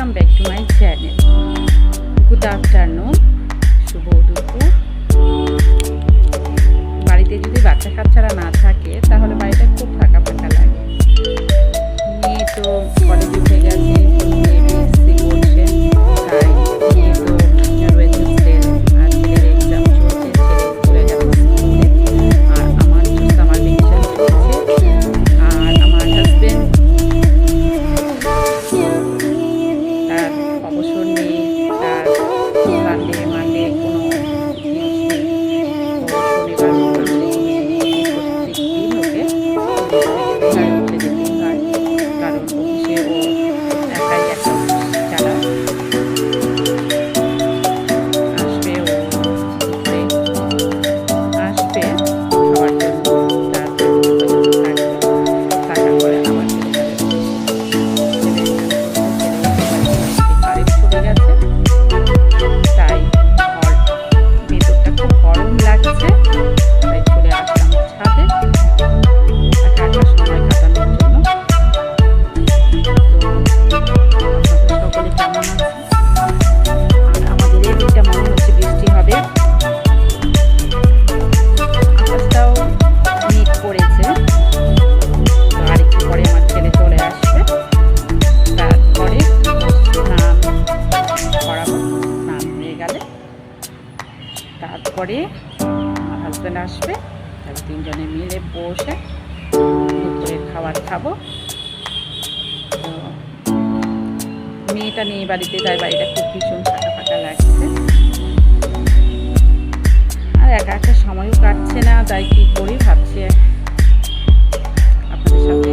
Welcome back to my channel. Good afternoon, শুভ দুপুর। বাড়িতে যদি বাচ্চা কাচ্চারা না থাকে তাহলে বাড়িটা খুব ফাঁকা ফাঁকা লাগে। মেয়ে তো কলেজে উঠে গেছে, বিএসসি করছে, তাই মেয়ে তো রয়েছে স্টেল, আর ছেলের এক্সাম চলছে, ছেলে চলে গেছে স্কুলে, আর আমার সামার ভ্যাকেশন চলছে। আর আমার হাজবেন্ড তার অবসর নেই, তার সানডে মানডে কোনো শনিবার প্রত্যেক দিন ওকে চলে যেতেই হয়, কারণ অফিসে ও একাই একটা অফিস চালায়। আসবে ও দুপুরে আসবে খাওয়ার জন্য, তারপরে থাকার পরে আবার চলে যাবে। কারেন্ট চলে গেছে, তাই ঘর ভেতরটা খুব গরম লাগছে, তাই চলে আসলাম ছাদে একা একা সময় কাটানোর জন্য। তো আপনাদের সকলে কেমন আছে? আর আমাদের এই দিকটা মনে হচ্ছে বৃষ্টি হবে, আকাশটাও মেঘ করেছে। আর একটু পরে আমার ছেলে চলে আসবে, তারপরে স্নান করাবো। স্নান হয়ে গেলে তারপরে আমার হাজব্যান্ড আসবে, তারপর তিনজনে মিলে বসে দুপুরের খাবার খাবো। তো মেয়েটা নেই বাড়িতে, তাই বাড়িটা খুব ভীষণ ফাঁকা ফাঁকা লাগছে, আর একা একা সময়ও কাটছে না, তাই কি করি ভাবছি আপনাদের সাথে